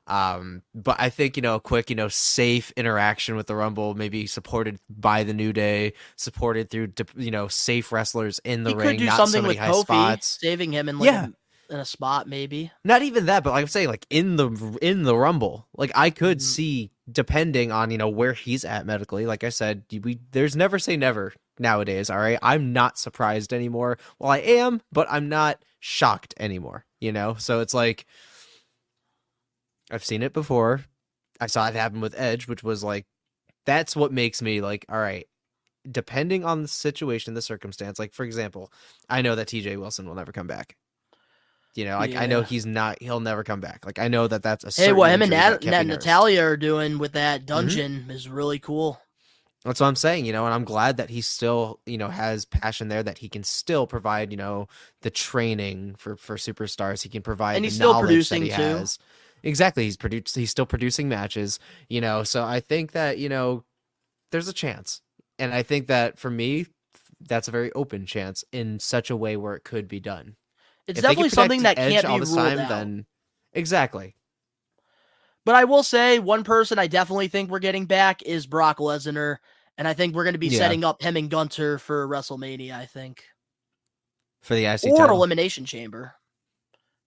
But I think, a quick, safe interaction with the Rumble, maybe supported by the New Day, supported through, safe wrestlers in the ring, not so many high spots. Saving him in in a spot, maybe. Not even that, but like I'm saying, in the Rumble, I could see, depending on where he's at medically. Like I said, there's never say never nowadays. All right, I'm not surprised anymore. Well, I am, but I'm not shocked anymore. So it's I've seen it before. I saw it happen with Edge, which was that's what makes me all right. Depending on the situation, the circumstance. For example, I know that TJ Wilson will never come back. I know he'll never come back. I know that's a certain what him and Natalia are doing with that dungeon is really cool. That's what I'm saying, and I'm glad that he still, has passion there, that he can still provide, the training for superstars. He can provide and he's the still knowledge producing that he too. has. Exactly. He's still producing matches, so I think that, there's a chance. And I think that for me, that's a very open chance in such a way where it could be done. It's definitely something that can't be ruled out. Then exactly. But I will say one person I definitely think we're getting back is Brock Lesnar, and I think we're going to be setting up him and Gunther for WrestleMania, I think. For the IC title. Or Elimination Chamber.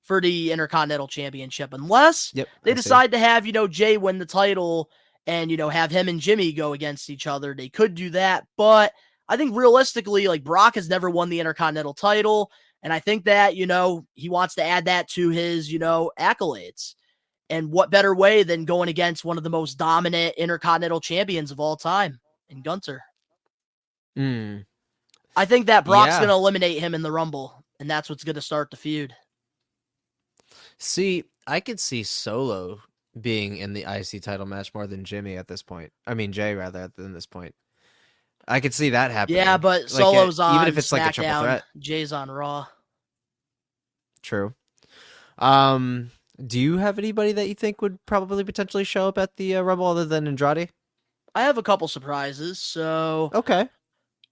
For the Intercontinental Championship, unless they decide to have, Jay win the title and, have him and Jimmy go against each other. They could do that, but I think realistically, Brock has never won the Intercontinental title, and I think that, he wants to add that to his, accolades. And what better way than going against one of the most dominant Intercontinental champions of all time in Gunther? I think that Brock's going to eliminate him in the Rumble, and that's what's going to start the feud. See, I could see Solo being in the IC title match more than Jimmy at this point. I mean, Jay rather than this point. I could see that happening. Yeah, but Solo's on even if it's SmackDown, like a triple threat. Jay's on Raw. True. Do you have anybody that you think would probably potentially show up at the Rumble other than Andrade? I have a couple surprises. So okay,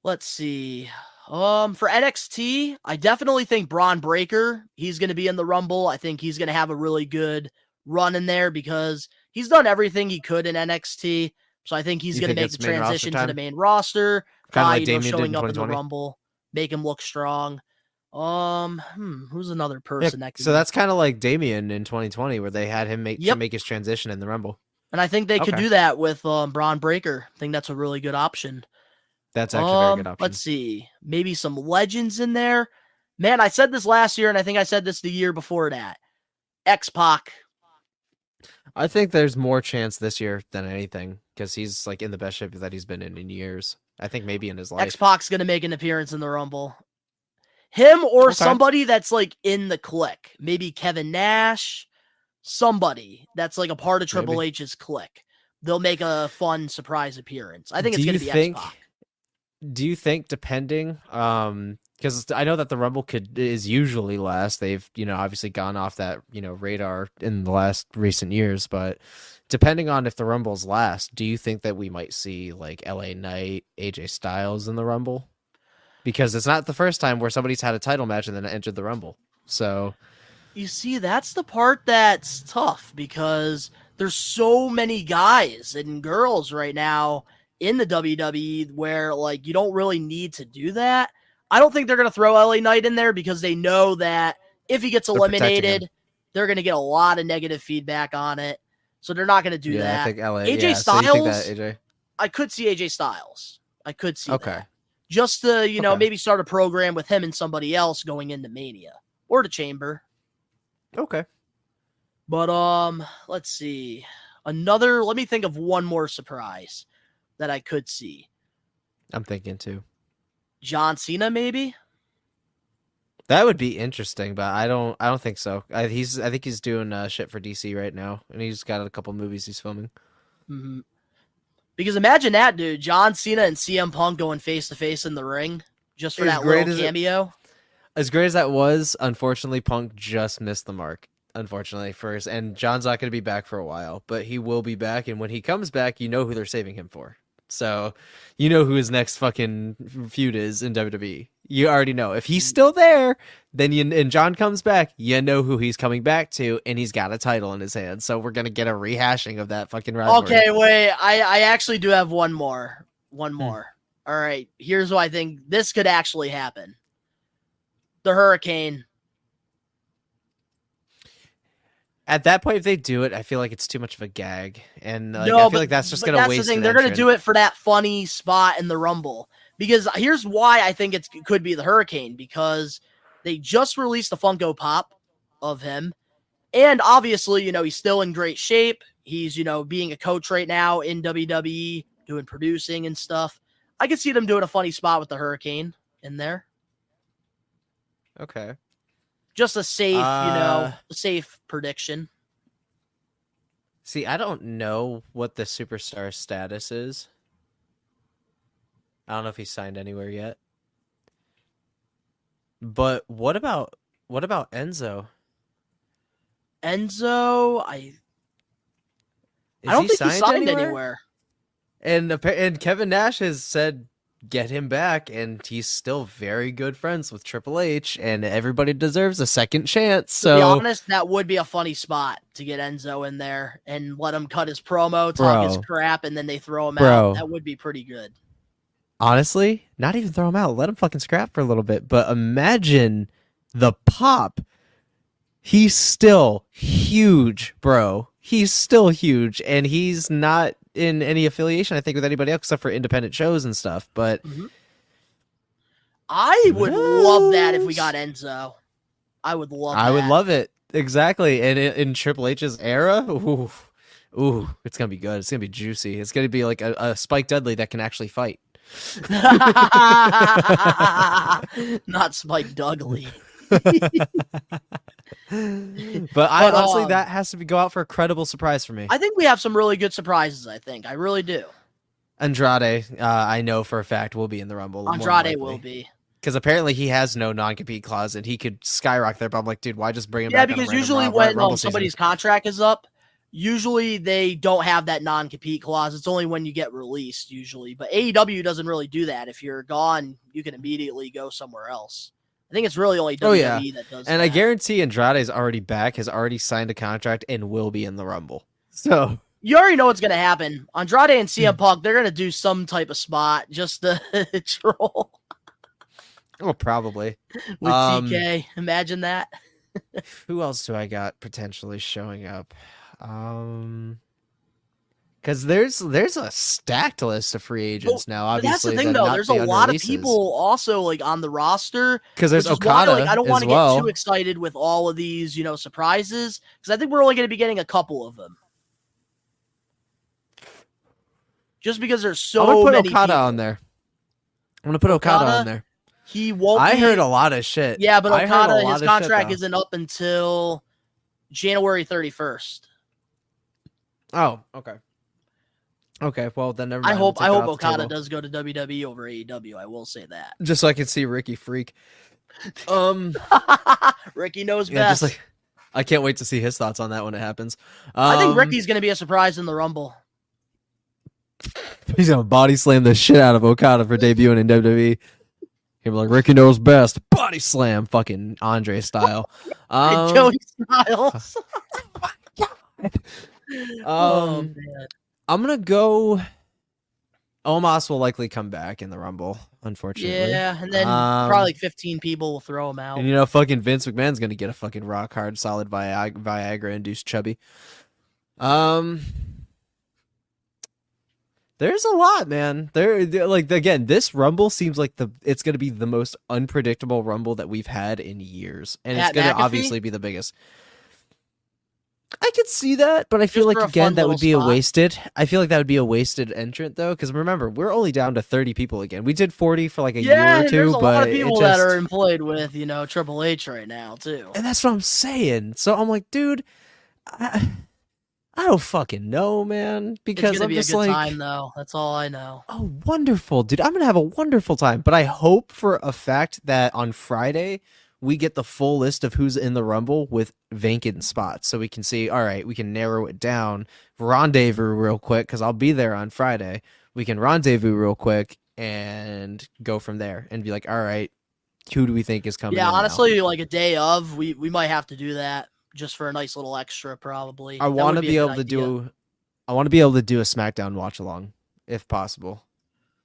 let's see. For NXT, I definitely think Braun Breaker, he's going to be in the Rumble. I think he's going to have a really good run in there because he's done everything he could in NXT. So I think he's going to make the transition to the main roster. Kind of like Damien showing did in up in the 2020. Rumble, make him look strong. Who's another person that could So that's kind of like Damien in 2020 where they had him make his transition in the Rumble. And I think they could do that with Braun Breaker. I think that's a really good option. That's actually a very good option. Let's see. Maybe some legends in there. Man, I said this last year, and I think I said this the year before that. X-Pac. I think there's more chance this year than anything because he's like in the best shape that he's been in years. I think maybe in his life. X-Pac's going to make an appearance in the Rumble. Him or somebody that's like in the clique. Maybe Kevin Nash. Somebody that's like a part of Triple H's clique. They'll make a fun surprise appearance. I think it's going to be X-Pac. Do you think, depending, because I know that the Rumble is usually last. They've, obviously gone off that, radar in the last recent years, but depending on if the Rumble's last, do you think that we might see like LA Knight, AJ Styles in the Rumble? Because it's not the first time where somebody's had a title match and then entered the Rumble. So, you see, that's the part that's tough because there's so many guys and girls right now in the WWE where like you don't really need to do that. I don't think they're going to throw LA Knight in there because they know that if he gets eliminated, they're going to get a lot of negative feedback on it. So they're not going to do that. I think LA, AJ Styles, so you think that, AJ? I could see AJ Styles. I could see that. Just to, maybe start a program with him and somebody else going into Mania or the Chamber. Okay. But let's see. Let me think of one more surprise that I could see. I'm thinking too. John Cena, maybe? That would be interesting, but I don't think so. I think he's doing shit for DC right now, and he's got a couple movies he's filming. Mm-hmm. Because imagine that, dude. John Cena and CM Punk going face to face in the ring just for that little cameo. As great as that was, unfortunately, Punk just missed the mark. Unfortunately, first, and John's not going to be back for a while, but he will be back, and when he comes back, you know who they're saving him for. So, you know who his next fucking feud is in WWE. You already know. If he's still there, then and John comes back, you know who he's coming back to, and he's got a title in his hand. So we're gonna get a rehashing of that fucking rivalry. Okay, wait. I actually do have one more. All right. Here's what I think this could actually happen. The Hurricane. At that point, if they do it, I feel like it's too much of a gag, and I feel like that's just gonna waste. The thing. They're gonna do it for that funny spot in the Rumble. Because here's why I think it could be the Hurricane, because they just released a Funko Pop of him. And obviously, he's still in great shape. He's, being a coach right now in WWE, doing producing and stuff. I could see them doing a funny spot with the Hurricane in there. Okay. Just a safe, safe prediction. See, I don't know what the superstar status is. I don't know if he's signed anywhere yet. But what about Enzo? Enzo, I don't think he's signed anywhere. And Kevin Nash has said get him back, and he's still very good friends with Triple H, and everybody deserves a second chance. So, to be honest, that would be a funny spot to get Enzo in there and let him cut his promo, talk his crap, and then they throw him out. That would be pretty good. Honestly, not even throw him out. Let him fucking scrap for a little bit. But imagine the pop. He's still huge, bro. He's still huge, and he's not in any affiliation, I think, with anybody else except for independent shows and stuff. But I would love that if we got Enzo. I would love that. I would love it. Exactly. And in Triple H's era, ooh, it's going to be good. It's going to be juicy. It's going to be like a Spike Dudley that can actually fight. Not Spike Dudley. But honestly, that has to go out for a credible surprise for me. I think we have some really good surprises. I really do. Andrade, I know for a fact will be in the Rumble. Andrade will be. Because apparently he has no non-compete clause and he could skyrocket there. But I'm like, dude, why just bring him back? Yeah, because usually when somebody's contract is up, usually they don't have that non-compete clause. It's only when you get released, usually. But AEW doesn't really do that. If you're gone, you can immediately go somewhere else. I think it's really only WWE that does that. And I guarantee Andrade is already back, has already signed a contract, and will be in the Rumble. So you already know what's going to happen. Andrade and CM Punk, they're going to do some type of spot just to troll. Oh, probably. With TK. Imagine that. Who else do I got potentially showing up? Because there's a stacked list of free agents now. Obviously, that's the thing, though. There's a lot of people also like on the roster. Because there's Okada. I don't want to get too excited with all of these, surprises. Because I think we're only going to be getting a couple of them. Just because there's so many. I'm gonna put Okada on there. I'm gonna put Okada on there. He won't. I heard a lot of shit. Yeah, but Okada, his contract isn't up until January 31st. Oh, okay. Okay, well then never mind. I hope Okada does go to WWE over AEW. I will say that. Just so I can see Ricky freak. Ricky knows best. Just I can't wait to see his thoughts on that when it happens. I think Ricky's going to be a surprise in the Rumble. He's gonna body slam the shit out of Okada for debuting in WWE. He'll be like, Ricky knows best. Body slam, fucking Andre style. Joey Styles. Oh, man. I'm gonna go. Omos will likely come back in the Rumble, unfortunately. Yeah, and then probably 15 people will throw him out. And fucking Vince McMahon's gonna get a fucking rock hard, solid Viagra induced chubby. There's a lot, man. Again, this Rumble seems like it's going to be the most unpredictable Rumble that we've had in years, and it's going to obviously be the biggest. I could see that, but I feel like again that would be I feel like that would be a wasted entrant though, because remember we're only down to 30 people again. We did 40 for like a year or two, there's a but lot of people that are employed with Triple H right now too, and that's what I'm saying. So I'm like, dude. I don't fucking know, man. Because it's gonna be a good time, though. That's all I know. Oh, wonderful, dude! I'm gonna have a wonderful time. But I hope for a fact that on Friday we get the full list of who's in the Rumble with vacant spots, so we can see. All right, we can narrow it down. Rendezvous real quick because I'll be there on Friday. We can rendezvous real quick and go from there and be like, all right, who do we think is coming? Yeah, honestly, like a day of, we might have to do that. Just for a nice little extra, probably. I want to be able to do a SmackDown watch along, if possible.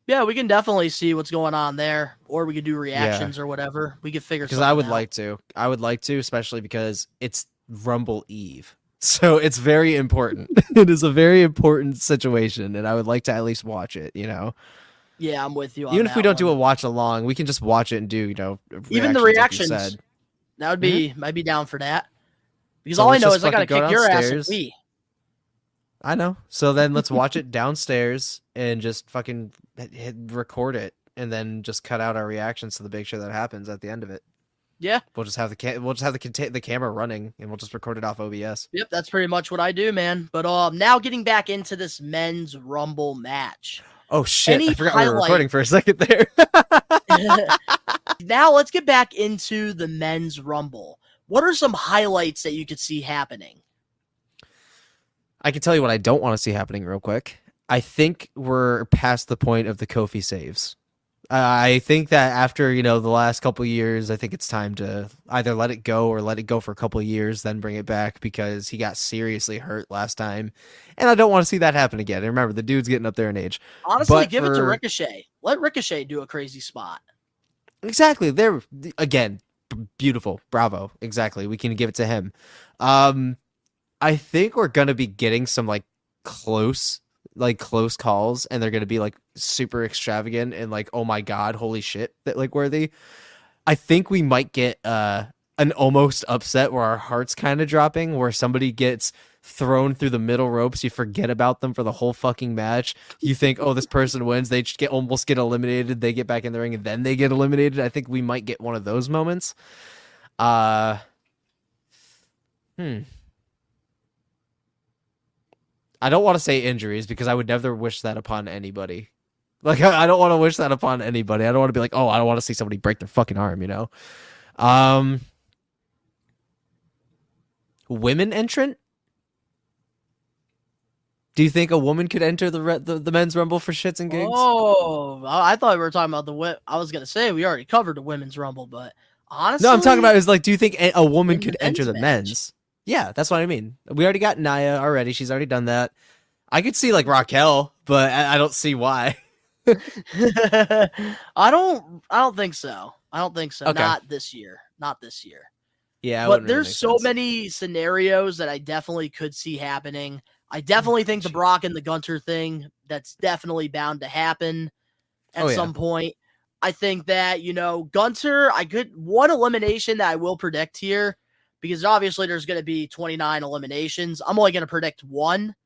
Yeah, we can definitely see what's going on there, or we could do reactions or whatever. We could figure something out. Because I would like to, especially because it's Rumble Eve, so it's very important. It is a very important situation, and I would like to at least watch it. Yeah, I'm with you. Even if we don't do a watch along, we can just watch it and do even the reactions. Like that would be I'd be down for that. Because all I know is I gotta kick your ass and we. I know. So then let's watch it downstairs and just fucking record it, and then just cut out our reactions to the big show that happens at the end of it. Yeah. We'll just have the camera running, and we'll just record it off OBS. Yep, that's pretty much what I do, man. But now getting back into this men's Rumble match. Oh shit! I forgot we were recording for a second there. Now let's get back into the men's Rumble. What are some highlights that you could see happening? I can tell you what I don't want to see happening real quick. I think we're past the point of the Kofi saves. I think that after, the last couple of years, I think it's time to either let it go or let it go for a couple of years, then bring it back because he got seriously hurt last time. And I don't want to see that happen again. And remember, the dude's getting up there in age. Honestly, give it to Ricochet. Let Ricochet do a crazy spot. Exactly. There, again, beautiful. Bravo. Exactly. We can give it to him. I think we're going to be getting some close calls, and they're going to be super extravagant and oh my God, holy shit, that worthy. I think we might get an almost upset where our heart's kind of dropping, where somebody gets thrown through the middle ropes. You forget about them for the whole fucking match. You think, oh, this person wins. They just almost get eliminated. They get back in the ring and then they get eliminated. I think we might get one of those moments. I don't want to say injuries because I would never wish that upon anybody. Like, I don't want to wish that upon anybody. I don't want to be like, oh, I don't want to see somebody break their fucking arm, you know? Women entrant? Do you think a woman could enter the men's rumble for shits and gigs? Oh, I thought we were talking about I was going to say we already covered the women's rumble, but honestly. No, I'm talking about is like, do you think a woman could enter the men's? Yeah, that's what I mean. We already got Nia already. She's already done that. I could see like Raquel, but I don't see why. I don't think so. I don't think so. Okay. Not this year. Yeah, but there's so many scenarios that I definitely could see happening. I definitely think the Brock and the Gunter thing, that's definitely bound to happen at some point. I think that, Gunter, one elimination that I will predict here, because obviously there's going to be 29 eliminations. I'm only going to predict one.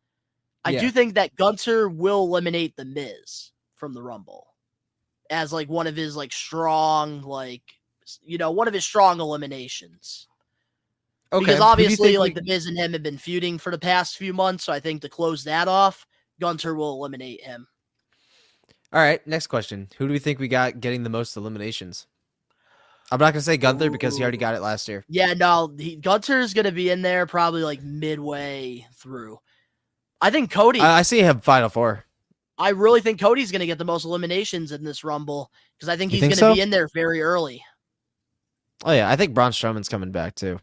I do think that Gunter will eliminate The Miz from the Rumble as like one of his like strong, one of his strong eliminations. Okay. Because obviously like The Miz and him have been feuding for the past few months. So I think to close that off, Gunter will eliminate him. All right. Next question. Who do we think we got getting the most eliminations? I'm not going to say Gunther because he already got it last year. Yeah, no, Gunter's going to be in there probably like midway through. I think Cody. I see him Final Four. I really think Cody's going to get the most eliminations in this Rumble because I think he's going to be in there very early. Oh, yeah. I think Braun Strowman's coming back, too.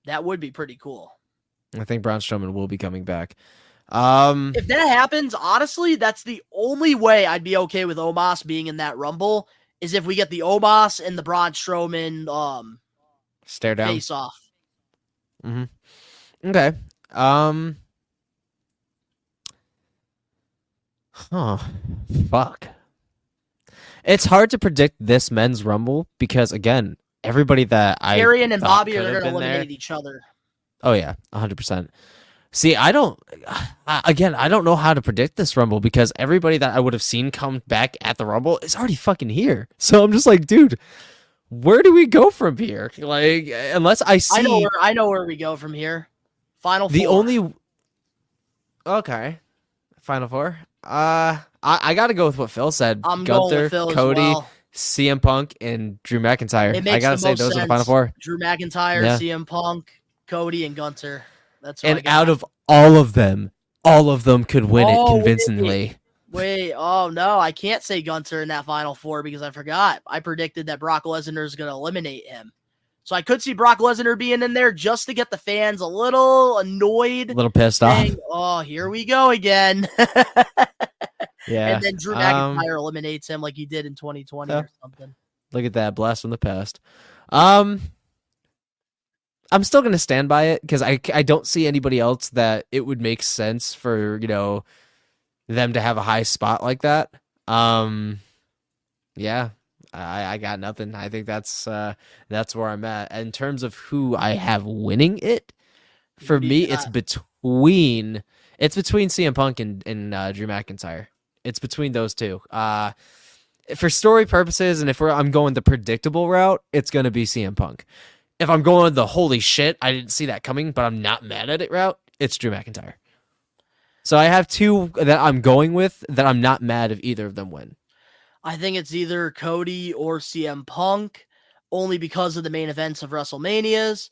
That would be pretty cool. I think Braun Strowman will be coming back. If that happens, honestly, that's the only way I'd be okay with Omos being in that Rumble is if we get the Omos and the Braun Strowman stare down face off. Mm-hmm. Okay. Fuck. It's hard to predict this men's Rumble because, again, everybody that Arian and Bobby are going to eliminate each other. Oh, yeah, 100%. See, I don't know how to predict this Rumble because everybody that I would have seen come back at the Rumble is already fucking here. So I'm just like, dude, where do we go from here? Like, unless I see... I know where we go from here. Final Four. Okay. Final Four. I got to go with what Phil said. I'm going with Phil Cody, as well. CM Punk, and Drew McIntyre. I got to say those are the Final Four. Drew McIntyre, CM Punk, Cody, and Gunter. That's what out of all of them could win it convincingly. Wait, oh no, I can't say Gunter in that Final Four because I forgot. I predicted that Brock Lesnar is going to eliminate him. So I could see Brock Lesnar being in there just to get the fans a little annoyed. A little pissed off. Oh, here we go again. Yeah. And then Drew McIntyre eliminates him like he did in 2020 or something. Look at that. Blast from the past. I'm still going to stand by it because I don't see anybody else that it would make sense for, them to have a high spot like that. Yeah, I got nothing. I think that's where I'm at. In terms of who I have winning it, for me, it's between CM Punk and Drew McIntyre. It's between those two. For story purposes, and if I'm going the predictable route, it's going to be CM Punk. If I'm going the holy shit, I didn't see that coming, but I'm not mad at it route, it's Drew McIntyre. So I have two that I'm going with that I'm not mad if either of them win. I think it's either Cody or CM Punk, only because of the main events of WrestleManias.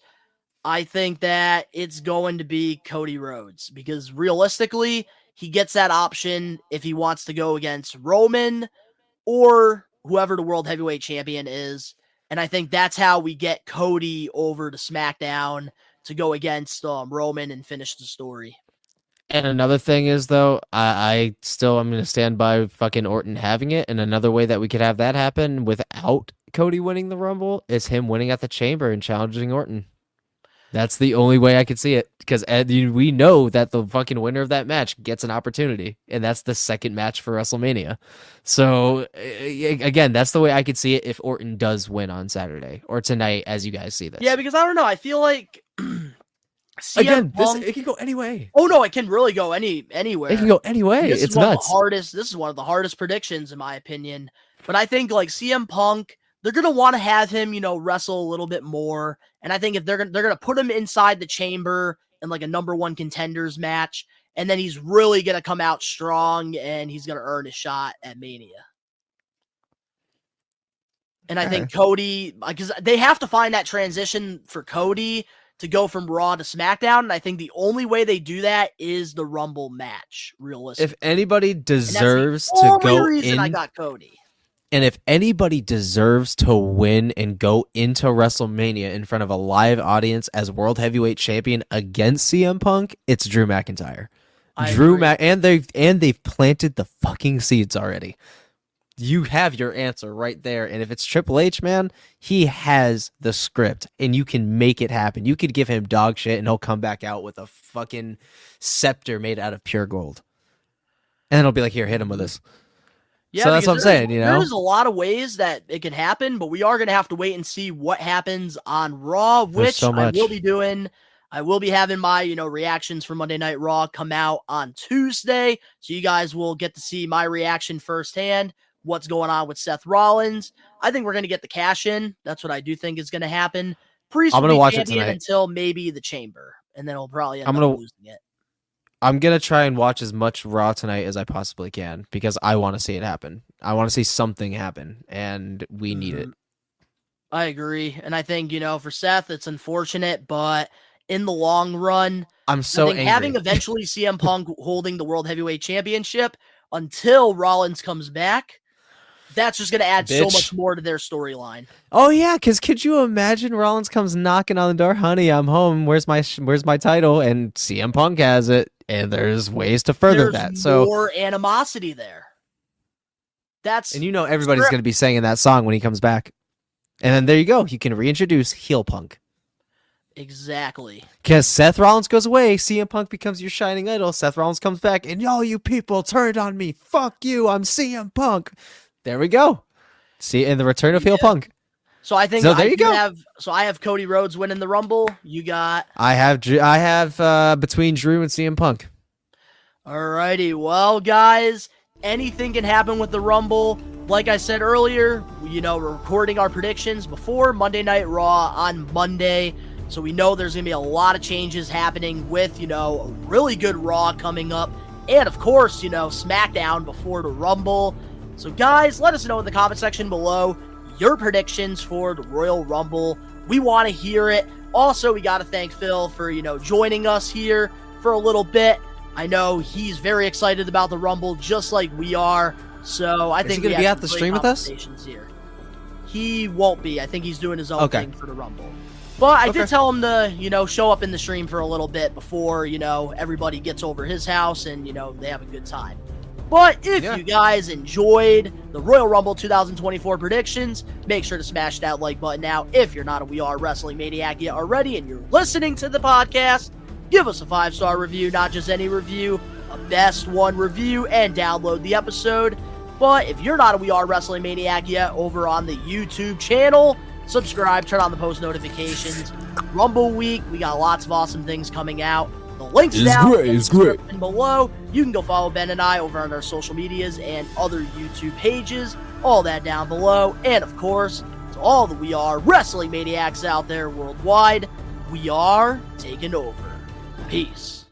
I think that it's going to be Cody Rhodes because realistically, he gets that option if he wants to go against Roman or whoever the World Heavyweight Champion is. And I think that's how we get Cody over to SmackDown to go against Roman and finish the story. And another thing is, though, I'm going to stand by fucking Orton having it. And another way that we could have that happen without Cody winning the Rumble is him winning at the Chamber and challenging Orton. That's the only way I could see it. Because we know that the fucking winner of that match gets an opportunity. And that's the second match for WrestleMania. So, again, that's the way I could see it if Orton does win on Saturday. Or tonight, as you guys see this. Yeah, because I don't know. I feel like... Again, it can go any way. Oh, no, it can really go anywhere. It can go any way. It's nuts. This is one of the hardest predictions, in my opinion. But I think, like, CM Punk they're going to want to have him, wrestle a little bit more. And I think if they're going to put him inside the chamber in like a number 1 contenders match, and then he's really going to come out strong and he's going to earn a shot at Mania. And I think Cody, because they have to find that transition for Cody to go from Raw to SmackDown. And I think the only way they do that is the Rumble match, realistically. If anybody deserves to go in, I got Cody. And if anybody deserves to win and go into WrestleMania in front of a live audience as World Heavyweight Champion against CM Punk, it's Drew McIntyre. And they've planted the fucking seeds already. You have your answer right there. And if it's Triple H, man, he has the script and you can make it happen. You could give him dog shit and he'll come back out with a fucking scepter made out of pure gold. And then he'll be like, here, hit him with this. Yeah, so that's what I'm saying, There's a lot of ways that it could happen, but we are going to have to wait and see what happens on Raw, which I will be doing. I will be having my, reactions for Monday Night Raw come out on Tuesday. So you guys will get to see my reaction firsthand. What's going on with Seth Rollins. I think we're going to get the cash in. That's what I do think is going to happen. Priest will be watch champion it tonight until maybe the Chamber, and then he'll probably end up losing it. I'm going to try and watch as much Raw tonight as I possibly can because I want to see it happen. I want to see something happen, and we need it. I agree. And I think, for Seth, it's unfortunate, but in the long run, I'm so angry. Having eventually CM Punk holding the World Heavyweight Championship until Rollins comes back, that's just going to add so much more to their storyline. Oh yeah, because could you imagine Rollins comes knocking on the door, honey, I'm home. Where's my title? And CM Punk has it, and there's ways to further that. So more animosity there. And everybody's going to be singing that song when he comes back. And then there you go. You can reintroduce heel Punk. Exactly. Because Seth Rollins goes away, CM Punk becomes your shining idol. Seth Rollins comes back, and y'all, you people turned on me. Fuck you. I'm CM Punk. There we go. See, in the return of heel Punk. So I think there you go. I have Cody Rhodes winning the Rumble. You got. I have between Drew and CM Punk. Alrighty, well, guys, anything can happen with the Rumble. Like I said earlier, we're recording our predictions before Monday Night Raw on Monday. So we know there's going to be a lot of changes happening with, a really good Raw coming up. And, of course, SmackDown before the Rumble. So, guys, let us know in the comment section below your predictions for the Royal Rumble. We want to hear it. Also, we got to thank Phil for, joining us here for a little bit. I know he's very excited about the Rumble, just like we are. So, I think he's going to be at the stream with us? Here. He won't be. I think he's doing his own thing for the Rumble. But I did tell him to, show up in the stream for a little bit before, everybody gets over his house and, they have a good time. But if you guys enjoyed the Royal Rumble 2024 predictions, make sure to smash that like button now. If you're not a We Are Wrestling Maniac yet already and you're listening to the podcast, give us a 5-star review, not just any review, a best one review, and download the episode. But if you're not a We Are Wrestling Maniac yet over on the YouTube channel, subscribe, turn on the post notifications. Rumble week, we got lots of awesome things coming out. The link's down in the description below. You can go follow Ben and I over on our social medias and other YouTube pages. All that down below. And of course, to all the We Are Wrestling Maniacs out there worldwide, we are taking over. Peace.